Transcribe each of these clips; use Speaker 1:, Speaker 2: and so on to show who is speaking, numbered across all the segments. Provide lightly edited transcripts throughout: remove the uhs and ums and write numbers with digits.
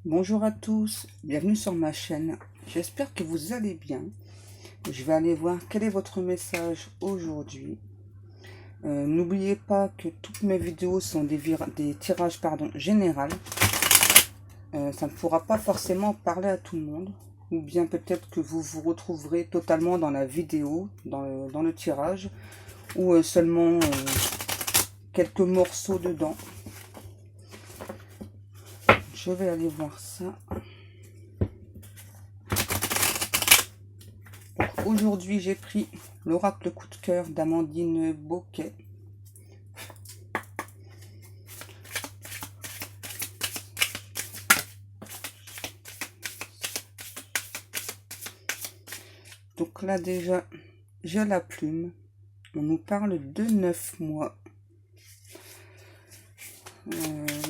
Speaker 1: Bonjour à tous, bienvenue sur ma chaîne. J'espère que vous allez bien. Je vais aller voir quel est votre message aujourd'hui. N'oubliez pas que toutes mes vidéos sont des tirages général. Ça ne pourra pas forcément parler à tout le monde. Ou bien peut-être que vous vous retrouverez totalement dans la vidéo, dans le tirage. Ou seulement quelques morceaux dedans. Je vais aller voir ça. Aujourd'hui, j'ai pris l'oracle coup de cœur d'Amandine Bocquet. Donc là déjà, j'ai la plume. On nous parle de 9 mois.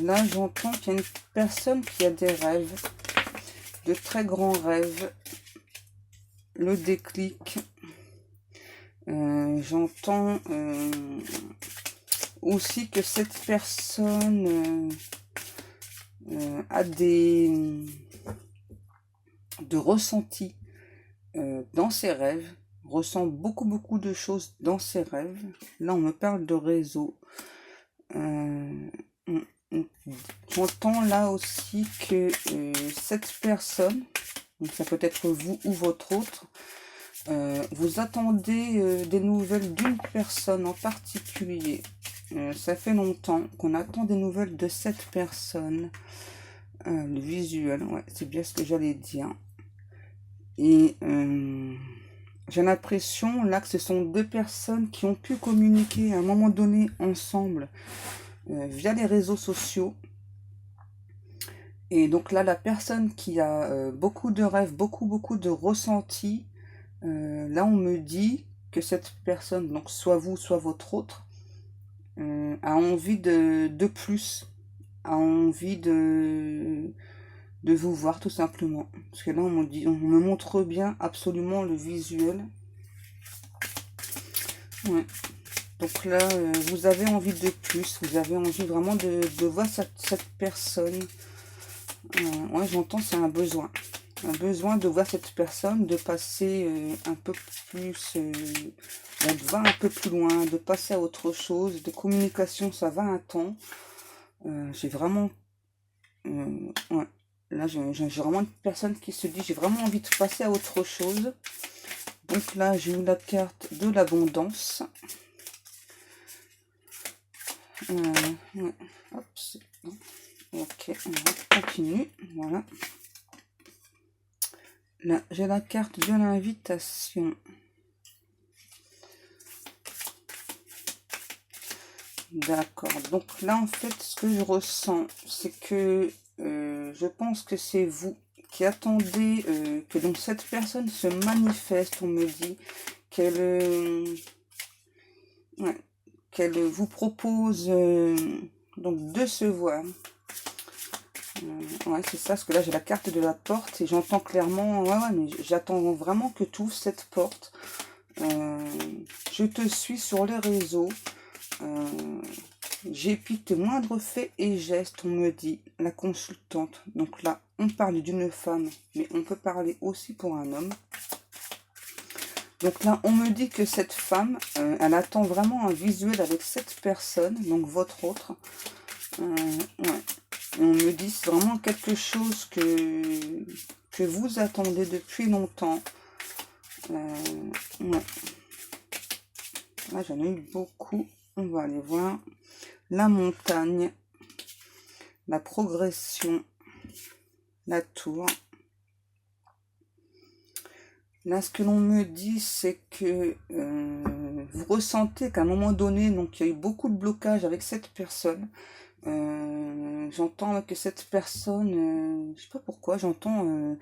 Speaker 1: Là, j'entends qu'il y a une personne qui a des rêves, de très grands rêves. Le déclic. J'entends aussi que cette personne a de ressentis dans ses rêves, ressent beaucoup de choses dans ses rêves. Là, on me parle de réseau. J'entends là aussi que cette personne, donc ça peut être vous ou votre autre, vous attendez des nouvelles d'une personne en particulier. Ça fait longtemps qu'on attend des nouvelles de cette personne. Le visuel, ouais, c'est bien ce que j'allais dire. Et j'ai l'impression là que ce sont deux personnes qui ont pu communiquer à un moment donné ensemble via les réseaux sociaux. Et donc là, la personne qui a beaucoup de rêves, beaucoup de ressentis, là on me dit que cette personne, donc soit vous, soit votre autre, a envie de plus, a envie de vous voir tout simplement. Parce que là on me montre bien absolument le visuel. Ouais. Donc là, vous avez envie de plus, vous avez envie vraiment de voir cette personne. Ouais, j'entends, c'est un besoin. Un besoin de voir cette personne, de passer un peu plus, de voir un peu plus loin, de passer à autre chose. De communication, ça va un temps. J'ai vraiment... ouais. Là, j'ai vraiment une personne qui se dit, j'ai vraiment envie de passer à autre chose. Donc là, j'ai eu la carte de l'abondance. Ouais. Hop, c'est bon. Ok, on continue. Voilà. Là, j'ai la carte de l'invitation. D'accord. Donc là, en fait, ce que je ressens, c'est que je pense que c'est vous qui attendez que donc cette personne se manifeste. On me dit qu'elle ouais, qu'elle vous propose donc de se voir. Ouais, c'est ça, parce que là j'ai la carte de la porte et j'entends clairement, ouais, mais j'attends vraiment que tu ouvres cette porte. Je te suis sur les réseaux. J'épite tes moindres faits et gestes, on me dit, la consultante. Donc là, on parle d'une femme, mais on peut parler aussi pour un homme. Donc là, on me dit que cette femme, elle attend vraiment un visuel avec cette personne, donc votre autre. Ouais. On me dit c'est vraiment quelque chose que vous attendez depuis longtemps. Ouais. Là, j'en ai eu beaucoup. On va aller voir. La montagne, la progression, la tour. Là, ce que l'on me dit, c'est que vous ressentez qu'à un moment donné, donc il y a eu beaucoup de blocages avec cette personne. J'entends que cette personne, je sais pas pourquoi, j'entends,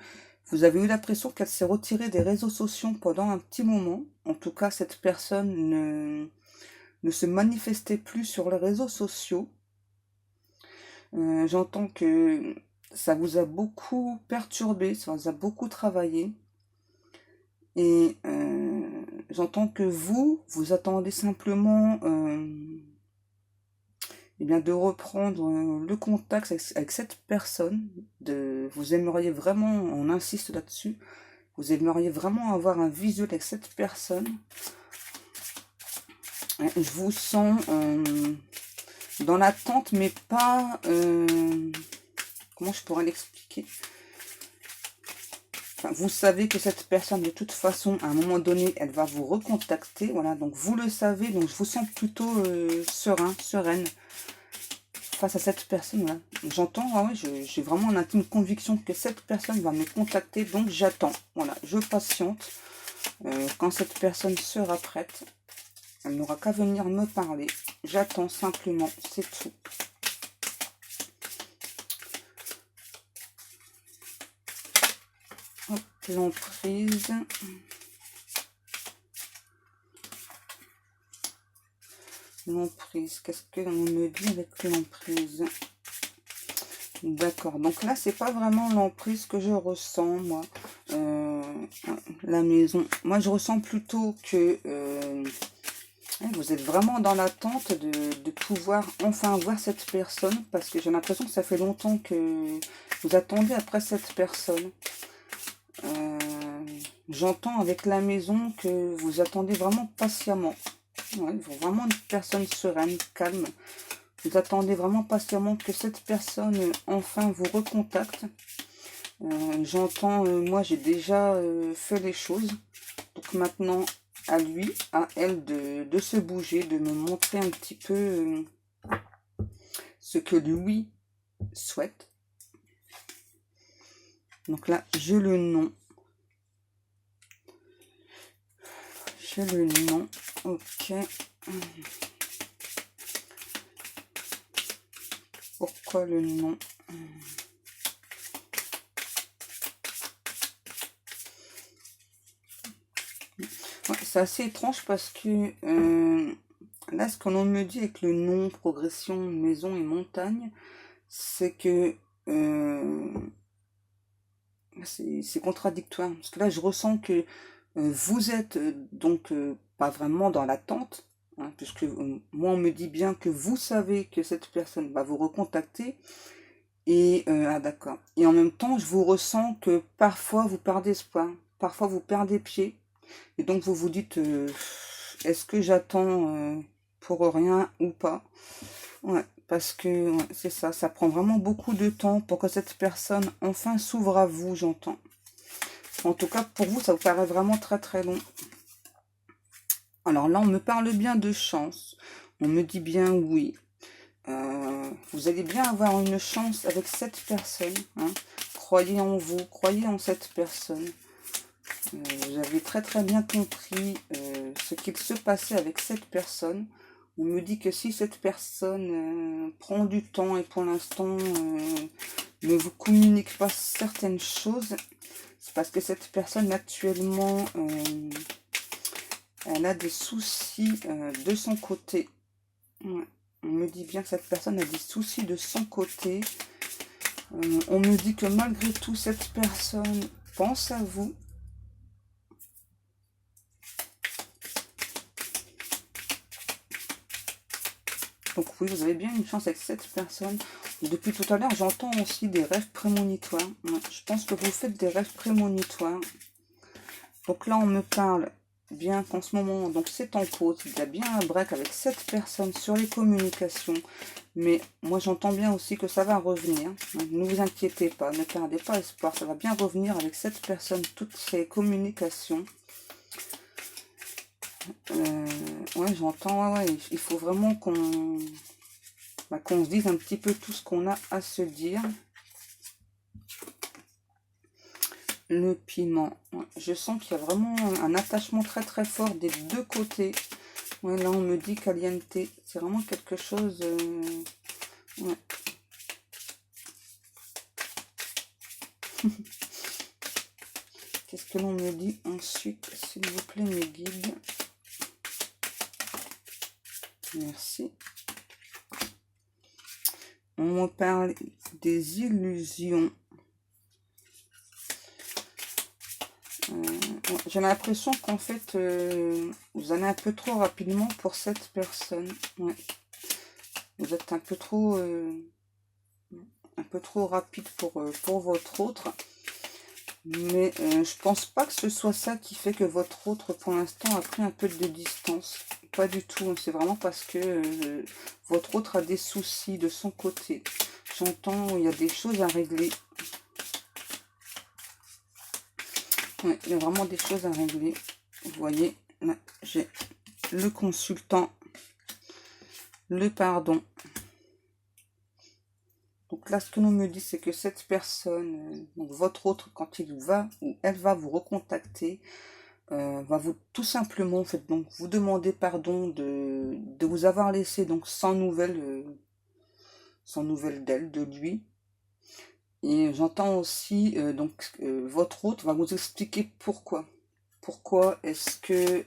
Speaker 1: vous avez eu l'impression qu'elle s'est retirée des réseaux sociaux pendant un petit moment. En tout cas, cette personne ne se manifestait plus sur les réseaux sociaux. J'entends que ça vous a beaucoup perturbé, ça vous a beaucoup travaillé. Et j'entends que vous attendez simplement eh bien, de reprendre le contact avec cette personne. Vous aimeriez vraiment, on insiste là-dessus, vous aimeriez vraiment avoir un visuel avec cette personne. Je vous sens dans l'attente, mais pas... comment je pourrais l'expliquer? Enfin, vous savez que cette personne, de toute façon, à un moment donné, elle va vous recontacter. Voilà, donc vous le savez. Donc je vous sens plutôt sereine face à cette personne. Voilà. J'entends, ah ouais, j'ai vraiment une intime conviction que cette personne va me contacter. Donc j'attends. Voilà, je patiente. Quand cette personne sera prête, elle n'aura qu'à venir me parler. J'attends simplement, c'est tout. L'emprise. L'emprise. Qu'est-ce que l'on me dit avec l'emprise? D'accord. Donc là, c'est pas vraiment l'emprise que je ressens, moi. La maison. Moi, je ressens plutôt que vous êtes vraiment dans l'attente de pouvoir enfin voir cette personne. Parce que j'ai l'impression que ça fait longtemps que vous attendez après cette personne. J'entends avec la maison que vous attendez vraiment patiemment. Ouais, vraiment une personne sereine, calme. Vous attendez vraiment patiemment que cette personne enfin vous recontacte. J'entends, moi j'ai déjà fait les choses. Donc maintenant, à lui, à elle de se bouger, de me montrer un petit peu ce que lui souhaite. Donc là, j'ai le nom. J'ai le nom. Ok. Pourquoi le nom? Ouais, c'est assez étrange parce que là, ce que l'on me dit avec le nom, progression, maison et montagne, c'est que c'est contradictoire. Parce que là, je ressens que vous êtes donc pas vraiment dans l'attente, hein, puisque moi, on me dit bien que vous savez que cette personne va vous recontacter. Et, ah d'accord. Et en même temps, je vous ressens que parfois, vous perdez espoir. Parfois, vous perdez pied. Et donc, vous vous dites, est-ce que j'attends pour rien ou pas? Ouais, parce que ouais, c'est ça, ça prend vraiment beaucoup de temps pour que cette personne enfin s'ouvre à vous, j'entends. En tout cas, pour vous, ça vous paraît vraiment très très long. Alors là, on me parle bien de chance. On me dit bien oui. Vous allez bien avoir une chance avec cette personne. Hein. Croyez en vous, croyez en cette personne. Vous avez très très bien compris ce qu'il se passait avec cette personne. On me dit que si cette personne prend du temps et pour l'instant ne vous communique pas certaines choses, c'est parce que cette personne actuellement, elle a des soucis de son côté. Ouais. On me dit bien que cette personne a des soucis de son côté. On me dit que malgré tout, cette personne pense à vous. Donc oui, vous avez bien une chance avec cette personne. Depuis tout à l'heure, j'entends aussi des rêves prémonitoires. Ouais, je pense que vous faites des rêves prémonitoires. Donc là, on me parle bien qu'en ce moment, donc c'est en pause. Il y a bien un break avec cette personne sur les communications. Mais moi, j'entends bien aussi que ça va revenir. Ne vous inquiétez pas, ne perdez pas espoir. Ça va bien revenir avec cette personne, toutes ces communications. Ouais, j'entends, ouais, il faut vraiment qu'on se dise un petit peu tout ce qu'on a à se dire. Le piment. Ouais, je sens qu'il y a vraiment un attachement très très fort des deux côtés. Ouais, là, on me dit caliente. C'est vraiment quelque chose... ouais. Qu'est-ce que l'on me dit ensuite, s'il vous plaît, mes guides? Merci. On me parle des illusions. J'ai l'impression qu'en fait, vous allez un peu trop rapidement pour cette personne. Ouais. vous êtes un peu trop rapide pour votre autre. Mais je pense pas que ce soit ça qui fait que votre autre, pour l'instant, a pris un peu de distance. Pas du tout. C'est vraiment parce que votre autre a des soucis de son côté. J'entends, il y a des choses à régler. Ouais, il y a vraiment des choses à régler. Vous voyez, là, j'ai le consultant, le pardon. Donc là, ce que l'on me dit, c'est que cette personne, donc votre autre, quand il va ou elle va vous recontacter, va vous tout simplement en fait donc vous demander pardon de vous avoir laissé donc sans nouvelles d'elle, de lui. Et j'entends aussi votre autre va vous expliquer pourquoi. Pourquoi est-ce que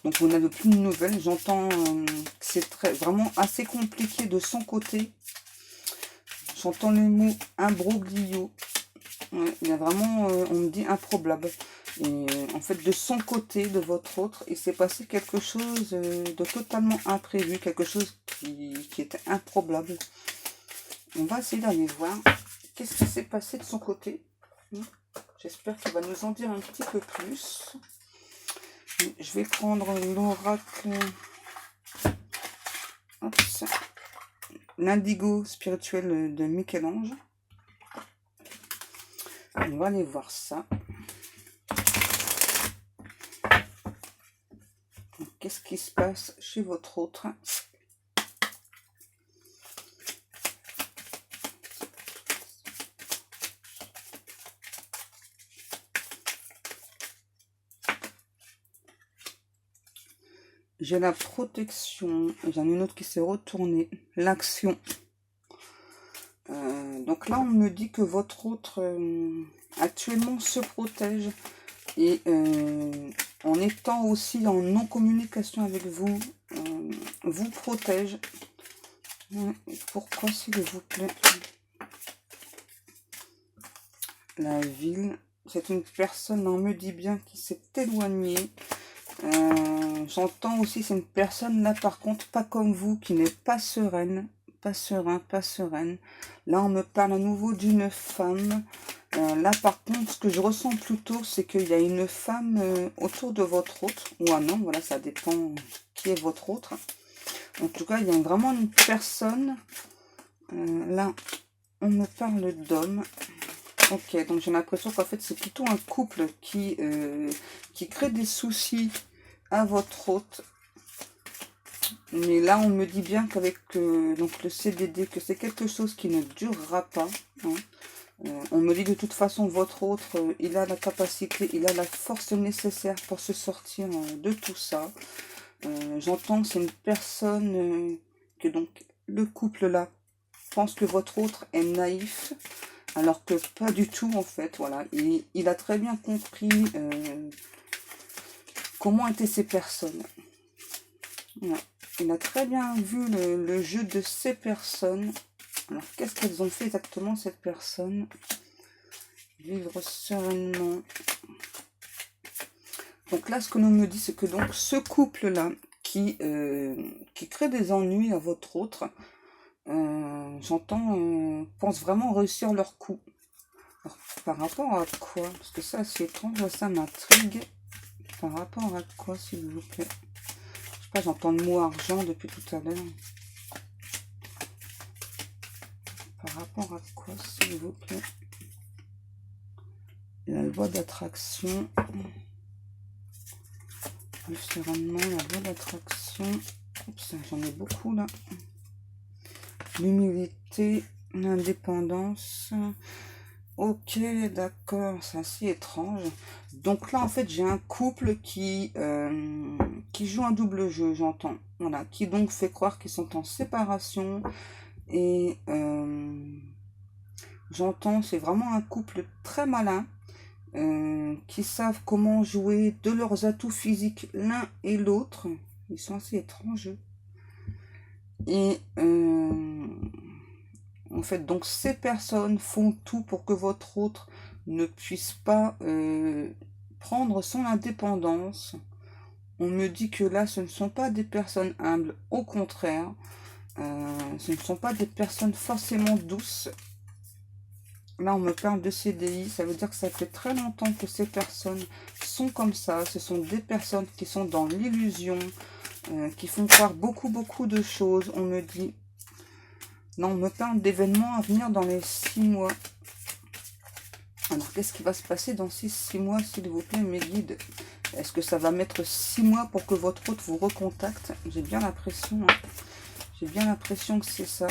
Speaker 1: donc vous n'avez plus de nouvelles. J'entends que c'est vraiment assez compliqué de son côté. J'entends le mot imbroglio. Ouais, il y a vraiment, on me dit improbable. Et en fait, de son côté, de votre autre, il s'est passé quelque chose de totalement imprévu, quelque chose qui était improbable. On va essayer d'aller voir qu'est-ce qui s'est passé de son côté. J'espère qu'il va nous en dire un petit peu plus. Je vais prendre l'oracle, l'indigo spirituel de Michel-Ange. On va aller voir ça. Qu'est-ce qui se passe chez votre autre? J'ai la protection. J'en ai une autre qui s'est retournée. L'action. Donc là, on me dit que votre autre actuellement se protège. Et en étant aussi en non-communication avec vous, vous protège. Pourquoi, s'il vous plaît? La ville. C'est une personne, on me dit bien, qui s'est éloignée. J'entends aussi, c'est une personne là par contre, pas comme vous, qui n'est pas sereine. Pas serein, pas sereine. Là, on me parle à nouveau d'une femme. Là, par contre, ce que je ressens plutôt, c'est qu'il y a une femme autour de votre autre. Ou un homme, voilà, ça dépend qui est votre autre. En tout cas, il y a vraiment une personne. Là, on me parle d'homme. Ok, donc j'ai l'impression qu'en fait, c'est plutôt un couple qui crée des soucis à votre hôte. Mais là, on me dit bien qu'avec donc le CDD, que c'est quelque chose qui ne durera pas. Hein. On me dit de toute façon, votre autre, il a la capacité, il a la force nécessaire pour se sortir de tout ça. J'entends que c'est une personne que donc le couple là pense que votre autre est naïf, alors que pas du tout en fait. Voilà, il a très bien compris comment étaient ces personnes. Voilà. Il a très bien vu le jeu de ces personnes. Alors, qu'est-ce qu'elles ont fait exactement, cette personne? Vivre sereinement. Donc là, ce que l'on me dit, c'est que donc ce couple-là, qui crée des ennuis à votre autre, j'entends, pense vraiment réussir leur coup. Alors, par rapport à quoi? Parce que ça, c'est étrange, ça m'intrigue. Par rapport à quoi, s'il vous plaît? Je sais pas, j'entends le mot argent depuis tout à l'heure. Par rapport à quoi, s'il vous plaît? La loi d'attraction. Plus sereinement, la loi d'attraction. J'en ai beaucoup là. L'humilité, l'indépendance. Ok, d'accord, c'est assez étrange. Donc là, en fait, j'ai un couple qui joue un double jeu, j'entends. Voilà, qui donc fait croire qu'ils sont en séparation. Et j'entends, c'est vraiment un couple très malin. Qui savent comment jouer de leurs atouts physiques l'un et l'autre. Ils sont assez étranges. Et en fait, donc ces personnes font tout pour que votre autre ne puisse pas prendre son indépendance. On me dit que là, ce ne sont pas des personnes humbles. Au contraire, ce ne sont pas des personnes forcément douces. Là, on me parle de CDI. Ça veut dire que ça fait très longtemps que ces personnes sont comme ça. Ce sont des personnes qui sont dans l'illusion, qui font croire beaucoup de choses. On me dit... Non, on me parle d'événements à venir dans les 6 mois. Alors, qu'est-ce qui va se passer dans ces 6 mois, s'il vous plaît, mes guides? Est-ce que ça va mettre 6 mois pour que votre hôte vous recontacte? J'ai bien l'impression, hein. J'ai bien l'impression que c'est ça.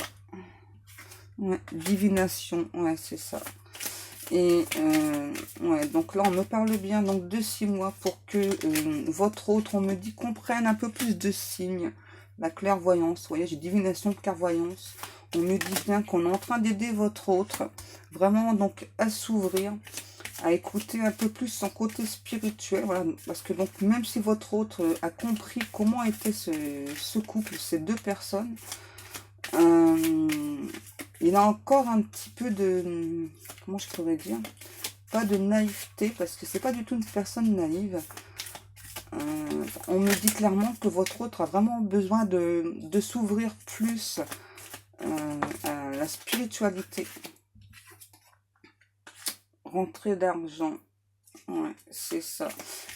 Speaker 1: Ouais, divination, ouais, c'est ça. Et, ouais, donc là, on me parle bien donc de 6 mois pour que votre hôte, on me dit, comprenne un peu plus de signes. La clairvoyance, vous voyez, j'ai divination, clairvoyance. On me dit bien qu'on est en train d'aider votre autre, vraiment donc à s'ouvrir, à écouter un peu plus son côté spirituel, voilà, parce que donc même si votre autre a compris comment était ce couple, ces deux personnes, il a encore un petit peu de, comment je pourrais dire, pas de naïveté, parce que c'est pas du tout une personne naïve. On me dit clairement que votre autre a vraiment besoin de s'ouvrir plus à la spiritualité. Rentrée d'argent. Ouais, c'est ça.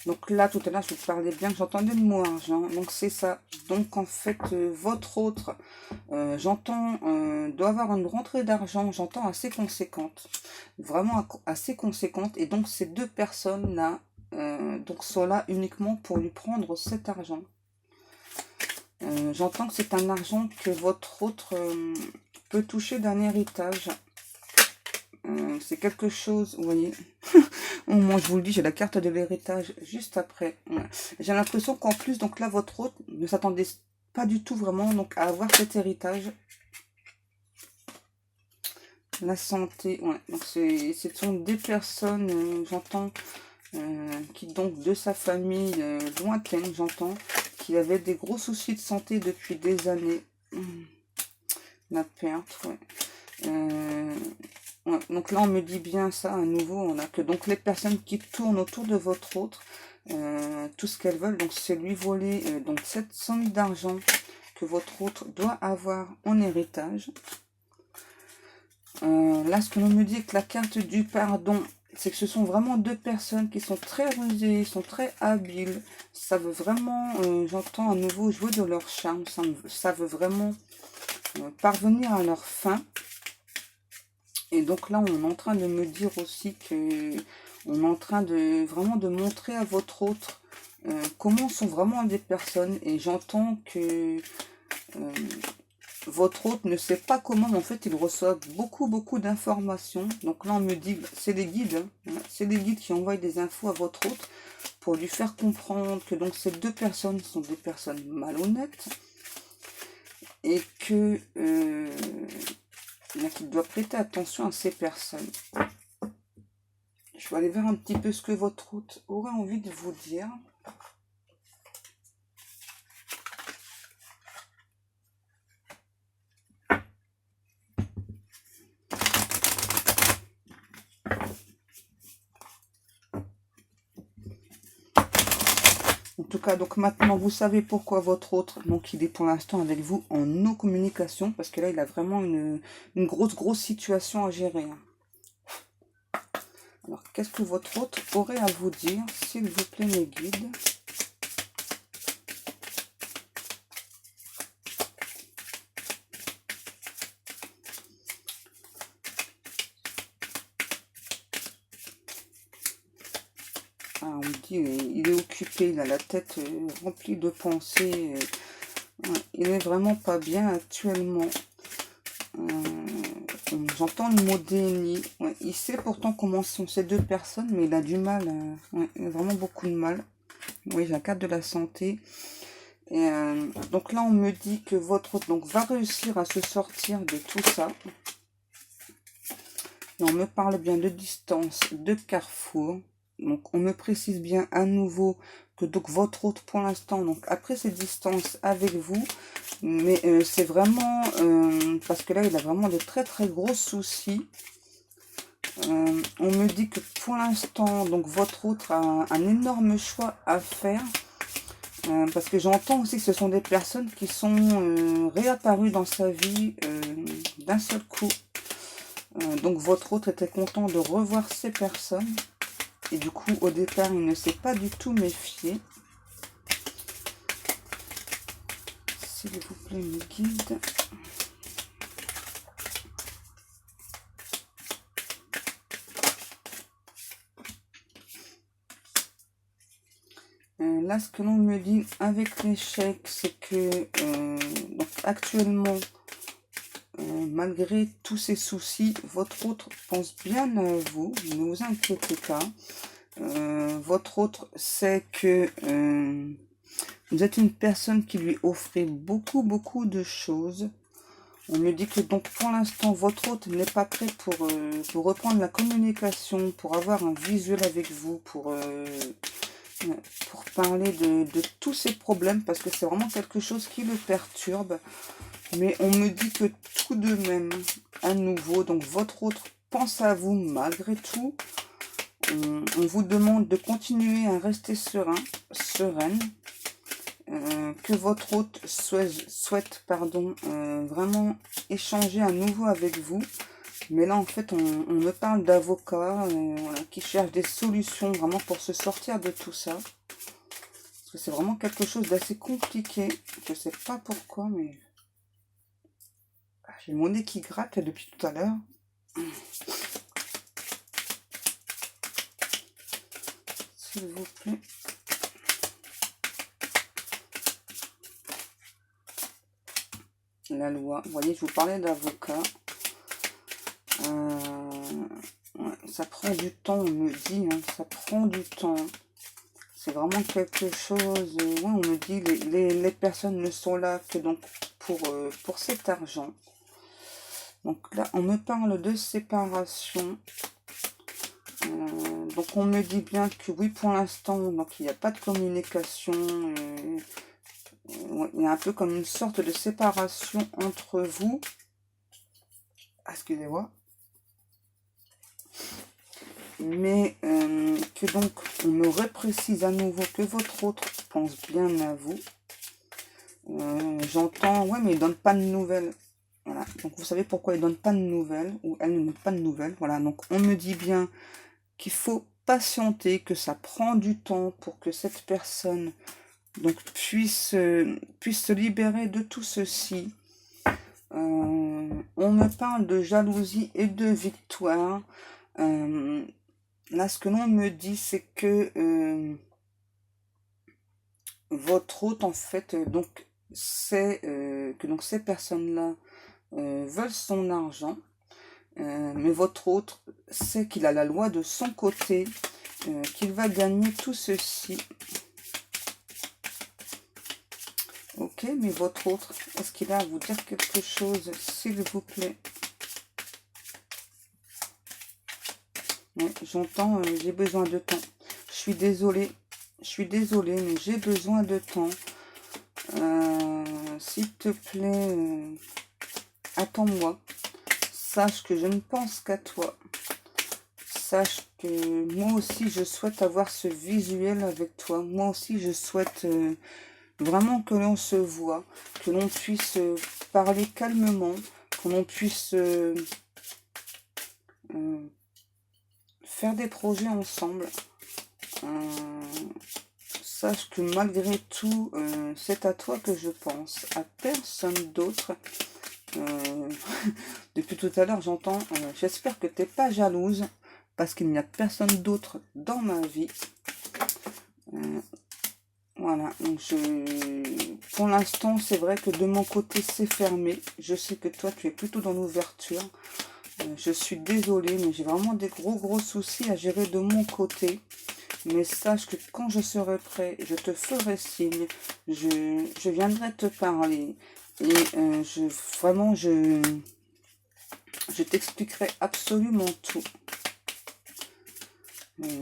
Speaker 1: Donc là, tout à l'heure, je vous parlais bien que j'entendais le mot argent. Donc c'est ça. Donc en fait, votre autre, j'entends, doit avoir une rentrée d'argent, j'entends assez conséquente. Vraiment assez conséquente. Et donc ces deux personnes-là, donc sont là uniquement pour lui prendre cet argent. J'entends que c'est un argent que votre autre peut toucher d'un héritage. C'est quelque chose, vous voyez. Moi, je vous le dis, j'ai la carte de l'héritage juste après. Ouais. J'ai l'impression qu'en plus, donc là, votre hôte ne s'attendait pas du tout vraiment donc, à avoir cet héritage. La santé, ouais. Donc, ce sont des personnes, j'entends, qui donc de sa famille lointaine, j'entends, qui avaient des gros soucis de santé depuis des années. La perte, ouais. Ouais, donc là, on me dit bien ça à nouveau. On a que donc les personnes qui tournent autour de votre autre, tout ce qu'elles veulent, donc c'est lui voler donc cette somme d'argent que votre autre doit avoir en héritage. Là, ce que l'on me dit avec la carte du pardon, c'est que ce sont vraiment deux personnes qui sont très rusées, sont très habiles. Ça veut vraiment, j'entends à nouveau jouer de leur charme. Ça veut vraiment parvenir à leur fin. Et donc là, on est en train de me dire aussi que on est en train de vraiment de montrer à votre autre comment sont vraiment des personnes. Et j'entends que votre autre ne sait pas comment, mais en fait, il reçoit beaucoup d'informations. Donc là, on me dit, c'est des guides, hein, c'est des guides qui envoient des infos à votre autre pour lui faire comprendre que donc ces deux personnes sont des personnes malhonnêtes et que qu'il doit prêter attention à ces personnes. Je vais aller voir un petit peu ce que votre hôte aurait envie de vous dire. En tout cas, donc maintenant, vous savez pourquoi votre autre, donc il est pour l'instant avec vous en no communication, parce que là, il a vraiment une grosse situation à gérer. Alors, qu'est-ce que votre autre aurait à vous dire, s'il vous plaît, mes guides? Ah, on me dit, il est occupé, il a la tête remplie de pensées. Ouais, il est vraiment pas bien actuellement. J'entends le mot déni. Ouais, il sait pourtant comment sont ces deux personnes, mais il a du mal. Ouais, il a vraiment beaucoup de mal. Oui, j'ai la carte de la santé. Et, donc là, on me dit que votre hôte donc, va réussir à se sortir de tout ça. Et on me parle bien de distance, de carrefour. Donc, on me précise bien à nouveau que donc votre hôte, pour l'instant, donc après ces distances avec vous, mais c'est vraiment, parce que là, il a vraiment de très gros soucis. On me dit que pour l'instant, donc votre hôte a un énorme choix à faire. Parce que j'entends aussi que ce sont des personnes qui sont réapparues dans sa vie d'un seul coup. Donc votre autre était content de revoir ces personnes. Et du coup, au départ, il ne s'est pas du tout méfié. S'il vous plaît, mes guides. Là, ce que l'on me dit avec l'échec, c'est que donc actuellement, malgré tous ces soucis, votre autre pense bien à vous. Ne vous inquiétez pas. Votre autre sait que vous êtes une personne qui lui offrait beaucoup de choses. On me dit que donc pour l'instant, votre autre n'est pas prêt pour reprendre la communication, pour avoir un visuel avec vous, pour parler de tous ces problèmes, parce que c'est vraiment quelque chose qui le perturbe. Mais on me dit que tout de même, à nouveau, donc votre autre pense à vous malgré tout. On vous demande de continuer à rester sereine. Que votre hôte souhaite vraiment échanger à nouveau avec vous. Mais là, en fait, on me parle d'avocats voilà, qui cherchent des solutions vraiment pour se sortir de tout ça. Parce que c'est vraiment quelque chose d'assez compliqué. Je ne sais pas pourquoi, mais... J'ai mon nez qui gratte depuis tout à l'heure. S'il vous plaît. La loi. Vous voyez, je vous parlais d'avocat. Ouais, ça prend du temps, on me dit. Hein, ça prend du temps. C'est vraiment quelque chose... ouais, on me dit les personnes ne sont là que donc pour cet argent. Donc là, on me parle de séparation. Donc on me dit bien que oui, pour l'instant, donc il n'y a pas de communication. Ouais, il y a un peu comme une sorte de séparation entre vous. Ah, excusez-moi. Mais que donc on me reprécise à nouveau que votre autre pense bien à vous. J'entends, ouais, mais il donne pas de nouvelles. Voilà, donc vous savez pourquoi il donne pas de nouvelles, ou elle ne donne pas de nouvelles. Voilà, donc on me dit bien qu'il faut patienter, que ça prend du temps pour que cette personne donc puisse se libérer de tout ceci. On me parle de jalousie et de victoire. Là, ce que l'on me dit, c'est que votre hôte, en fait, donc, c'est que donc ces personnes-là veulent son argent, mais votre autre sait qu'il a la loi de son côté, qu'il va gagner tout ceci. Ok, mais votre autre, est-ce qu'il a à vous dire quelque chose, s'il vous plaît? Ouais, j'entends, j'ai besoin de temps. Je suis désolée, mais j'ai besoin de temps. S'il te plaît, attends-moi. Sache que je ne pense qu'à toi. Sache que moi aussi, je souhaite avoir ce visuel avec toi. Moi aussi, je souhaite vraiment que l'on se voit, que l'on puisse parler calmement, que l'on puisse faire des projets ensemble. Sache que malgré tout, c'est à toi que je pense, à personne d'autre. Depuis tout à l'heure, j'entends, j'espère que tu n'es pas jalouse, parce qu'il n'y a personne d'autre dans ma vie. Voilà, donc pour l'instant, c'est vrai que de mon côté, c'est fermé. Je sais que toi, tu es plutôt dans l'ouverture. Je suis désolée, mais j'ai vraiment des gros soucis à gérer de mon côté. Mais sache que quand je serai prêt, je te ferai signe. Je viendrai te parler. Et vraiment, je t'expliquerai absolument tout.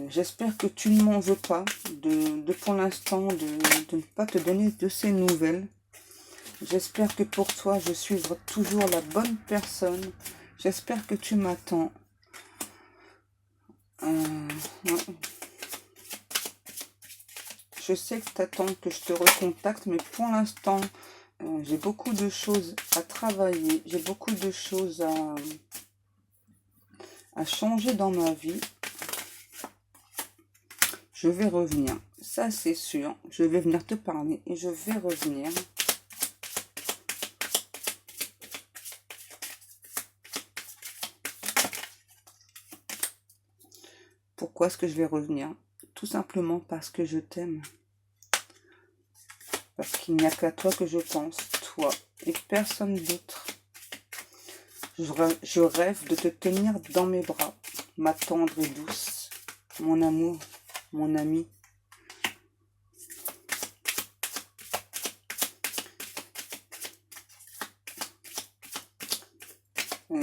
Speaker 1: J'espère que tu ne m'en veux pas de pour l'instant de ne pas te donner de ces nouvelles. J'espère que pour toi, je suis toujours la bonne personne. J'espère que tu m'attends. Ouais. je sais que tu attends que je te recontacte, mais pour l'instant, j'ai beaucoup de choses à travailler, j'ai beaucoup de choses à changer dans ma vie. Je vais revenir, ça c'est sûr. Je vais venir te parler et je vais revenir. Pourquoi est-ce que je vais revenir? Tout simplement parce que je t'aime. Parce qu'il n'y a qu'à toi que je pense, toi et personne d'autre. Je rêve de te tenir dans mes bras, ma tendre et douce, mon amour, mon ami.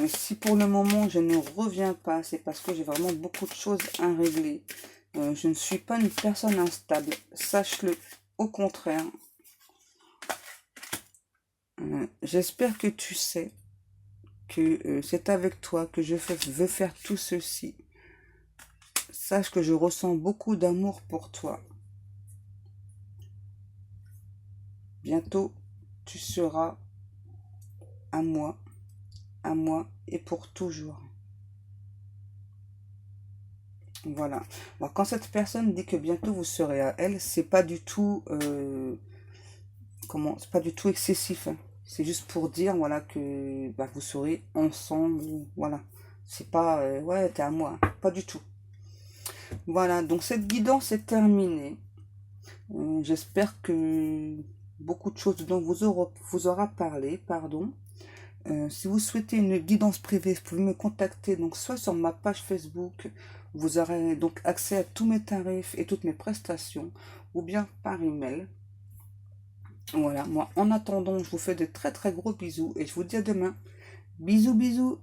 Speaker 1: Si pour le moment je ne reviens pas, c'est parce que j'ai vraiment beaucoup de choses à régler. Je ne suis pas une personne instable, sache-le, au contraire. J'espère que tu sais que c'est avec toi que je veux faire tout ceci. Sache que je ressens beaucoup d'amour pour toi. Bientôt, tu seras à moi et pour toujours. Voilà. Alors quand cette personne dit que bientôt vous serez à elle, c'est pas du tout c'est pas du tout excessif. Hein. C'est juste pour dire voilà que bah, vous serez ensemble. Voilà. C'est pas ouais t'es à moi. Hein. Pas du tout. Voilà. Donc cette guidance est terminée. J'espère que beaucoup de choses dont vous aura parlé, pardon. Si vous souhaitez une guidance privée, vous pouvez me contacter donc soit sur ma page Facebook, vous aurez donc accès à tous mes tarifs et toutes mes prestations, ou bien par email. Voilà, moi en attendant, je vous fais de très très gros bisous et je vous dis à demain. Bisous bisous.